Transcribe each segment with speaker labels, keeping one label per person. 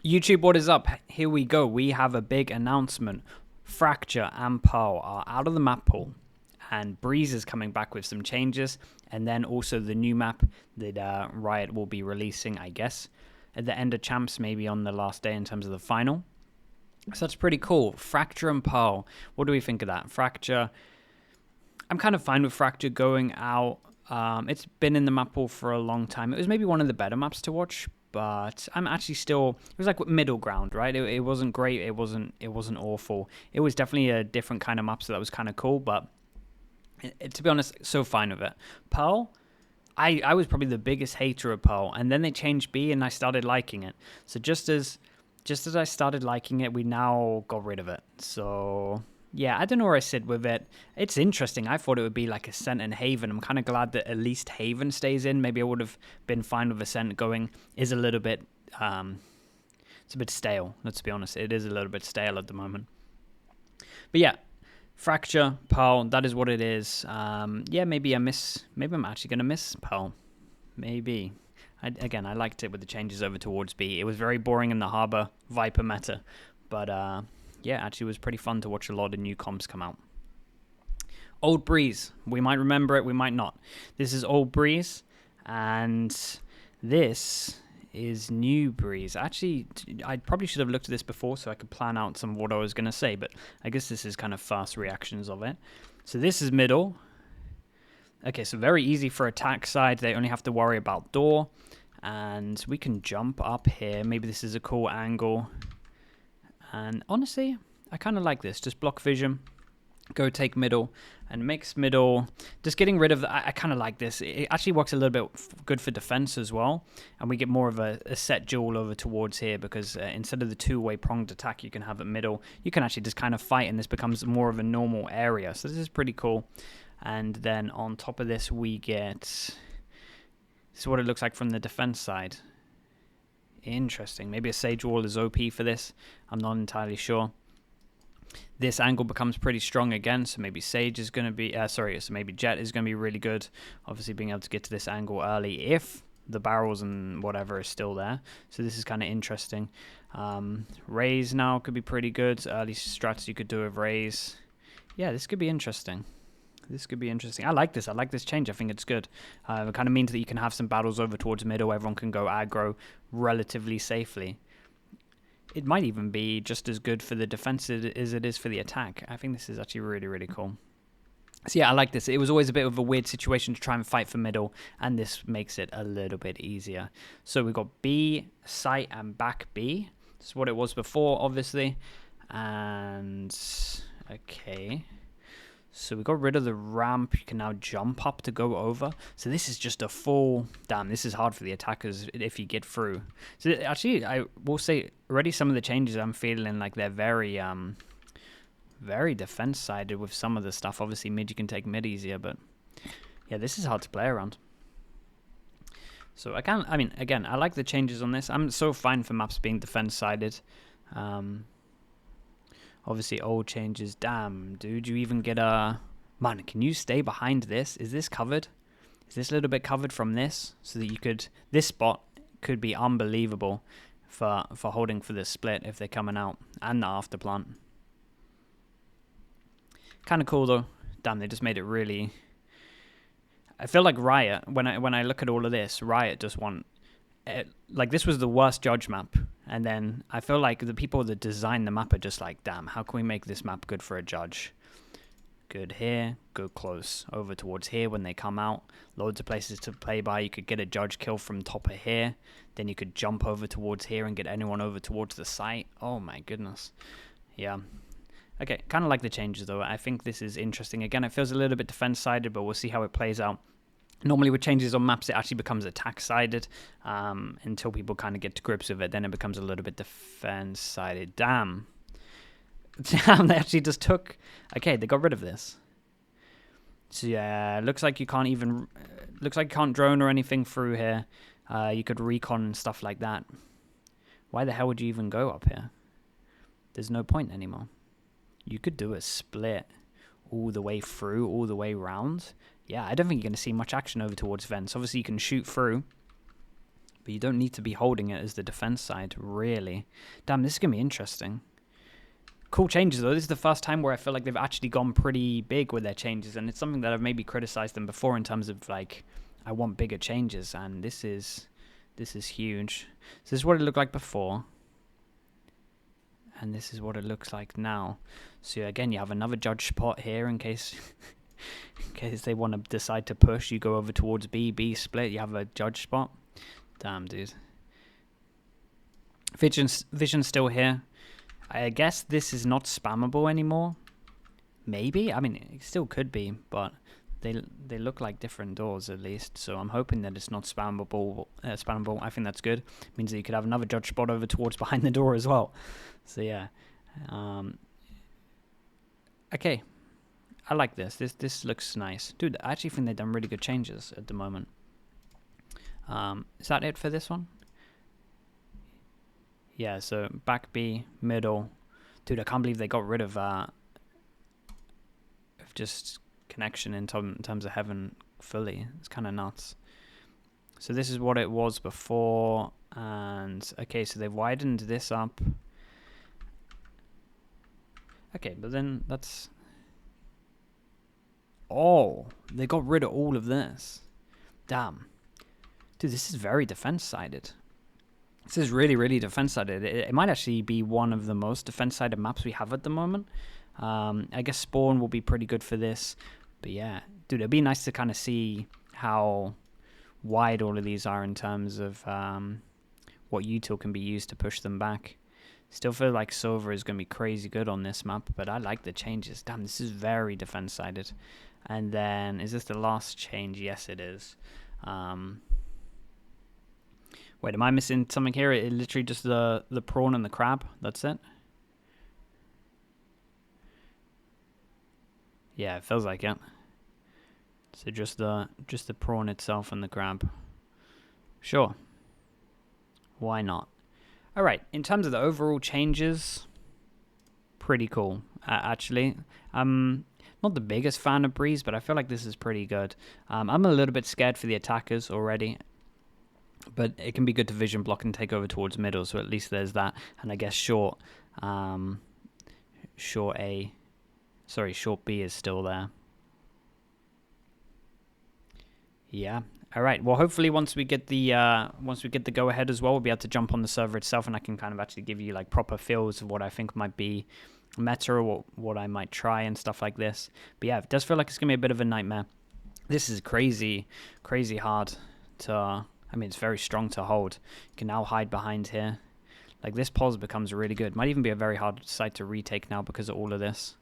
Speaker 1: YouTube, what is up? Here we go. We have a big announcement. Fracture and Pearl are out of the map pool, and Breeze is coming back with some changes, and then also the new map that Riot will be releasing, I guess, at the end of Champs, maybe on the last day in terms of the final. So that's pretty cool. Fracture and Pearl. What do we think of that? Fracture. I'm kind of fine with Fracture going out. It's been in the map pool for a long time. It was maybe one of the better maps to watch, but I'm actually still. It was like middle ground, right? It wasn't great. It wasn't awful. It was definitely a different kind of map, so that was kind of cool. But to be honest, so fine with it. Pearl. I was probably the biggest hater of Pearl, and then they changed B, and I started liking it. So just as I started liking it, we now got rid of it. So yeah, I don't know where I sit with it. It's interesting. I thought it would be like Ascent and Haven. I'm kind of glad that at least Haven stays in. Maybe I would have been fine with Ascent going. Is a little bit, it's a bit stale. Let's be honest. It is a little bit stale at the moment. But yeah, Fracture, Pearl, that is what it is. Yeah, maybe I'm actually going to miss Pearl. Maybe. I liked it with the changes over towards B. It was very boring in the Harbor Viper meta. But yeah, actually it was pretty fun to watch a lot of new comps come out. Old Breeze. We might remember it, we might not. This is Old Breeze, and this is New Breeze. Actually, I probably should have looked at this before so I could plan out some of what I was going to say, but I guess this is kind of fast reactions of it. So this is middle. Okay, so very easy for attack side. They only have to worry about door, and we can jump up here. Maybe this is a cool angle. And honestly, I kind of like this. Just block vision, go take middle, and mix middle. Just getting rid of I kind of like this. It actually works a little bit good for defense as well. And we get more of a set duel over towards here because instead of the two-way pronged attack you can have at middle, you can actually just kind of fight, and this becomes more of a normal area. So this is pretty cool. And then on top of this, we get... This is what it looks like from the defense side. Interesting. Maybe a Sage Wall is OP for this. I'm not entirely sure. This angle becomes pretty strong again, so maybe Sage is going to be... so maybe Jet is going to be really good. Obviously being able to get to this angle early if the barrels and whatever is still there. So this is kind of interesting. Raze now could be pretty good. Early strats you could do with Raze. Yeah, this could be interesting. This could be interesting. I like this. I like this change. I think it's good. It kind of means that you can have some battles over towards middle. Everyone can go aggro relatively safely. It might even be just as good for the defense as it is for the attack. I think this is actually really, really cool. So yeah, I like this. It was always a bit of a weird situation to try and fight for middle, and this makes it a little bit easier. So we've got B, site, and back B. This is what it was before, obviously. And okay. So we got rid of the ramp. You can now jump up to go over. So this is just a full... Damn, this is hard for the attackers if you get through. So actually, I will say already some of the changes I'm feeling like they're very very defense-sided with some of the stuff. Obviously, mid you can take mid easier, but yeah, this is hard to play around. So again, I like the changes on this. I'm so fine for maps being defense-sided. Obviously, old changes. Damn, dude, you even get a... Man, can you stay behind this? Is this covered? Is this a little bit covered from this? So that you could... This spot could be unbelievable for holding for this split if they're coming out. And the after plant. Kind of cool, though. Damn, they just made it really... I feel like Riot, when I look at all of this, Riot just want... like, this was the worst judge map. And then I feel like the people that design the map are just like, damn, how can we make this map good for a judge? Good here, good close. Over towards here when they come out. Loads of places to play by. You could get a judge kill from top of here. Then you could jump over towards here and get anyone over towards the site. Oh my goodness. Yeah. Okay, kind of like the changes though. I think this is interesting. Again, it feels a little bit defense-sided, but we'll see how it plays out. Normally with changes on maps, it actually becomes attack-sided until people kind of get to grips with it. Then it becomes a little bit defense-sided. Damn. Damn, they actually just took... Okay, they got rid of this. So yeah, looks like you can't even... Looks like you can't drone or anything through here. You could recon and stuff like that. Why the hell would you even go up here? There's no point anymore. You could do a split all the way through, all the way round. Yeah, I don't think you're going to see much action over towards vents. Obviously, you can shoot through. But you don't need to be holding it as the defense side, really. Damn, this is going to be interesting. Cool changes, though. This is the first time where I feel like they've actually gone pretty big with their changes, and it's something that I've maybe criticized them before in terms of, like, I want bigger changes, and this is huge. So this is what it looked like before, and this is what it looks like now. So again, you have another judge spot here in case in case they want to decide to push. You go over towards B split, you have a judge spot. Damn, dude. Vision's still here. I guess this is not spammable anymore. Maybe? I mean, it still could be, but they look like different doors at least. So I'm hoping that it's not spammable. I think that's good. It means that you could have another judge spot over towards behind the door as well. So yeah. Okay. I like this. This looks nice. Dude, I actually think they've done really good changes at the moment. Is that it for this one? Yeah, so back B, middle. Dude, I can't believe they got rid of just connection in terms of heaven fully. It's kind of nuts. So this is what it was before. And, okay, so they've widened this up. Okay, but then that's... Oh, they got rid of all of this. Damn. Dude, this is very defense-sided. This is really, really defense-sided. It might actually be one of the most defense-sided maps we have at the moment. I guess Spawn will be pretty good for this. But yeah, dude, it'd be nice to kind of see how wide all of these are in terms of what util can be used to push them back. Still feel like Sova is going to be crazy good on this map, but I like the changes. Damn, this is very defense-sided. And then, is this the last change? Yes, it is. Wait, am I missing something here? It literally just the prawn and the crab. That's it? Yeah, it feels like it. So just the prawn itself and the crab. Sure. Why not? All right. In terms of the overall changes, pretty cool. Actually, I'm not the biggest fan of Breeze, but I feel like this is pretty good. I'm a little bit scared for the attackers already. But it can be good to vision block and take over towards middle, so at least there's that. And I guess short B is still there. Yeah. All right. Well, hopefully once we get the go ahead as well, we'll be able to jump on the server itself, and I can kind of actually give you like proper feels of what I think might be meta, or what I might try and stuff like this. But yeah, it does feel like it's gonna be a bit of a nightmare. This is crazy hard to. I mean, it's very strong to hold. You can now hide behind here. Like, this pause becomes really good. Might even be a very hard site to retake now because of all of this.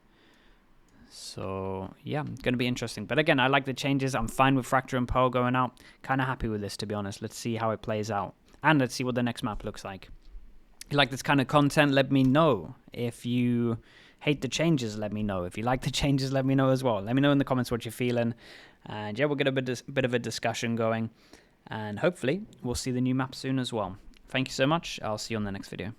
Speaker 1: So, yeah, going to be interesting. But again, I like the changes. I'm fine with Fracture and Pearl going out. Kind of happy with this, to be honest. Let's see how it plays out. And let's see what the next map looks like. If you like this kind of content, let me know. If you hate the changes, let me know. If you like the changes, let me know as well. Let me know in the comments what you're feeling. And yeah, we'll get a bit of a discussion going. And hopefully, we'll see the new map soon as well. Thank you so much. I'll see you on the next video.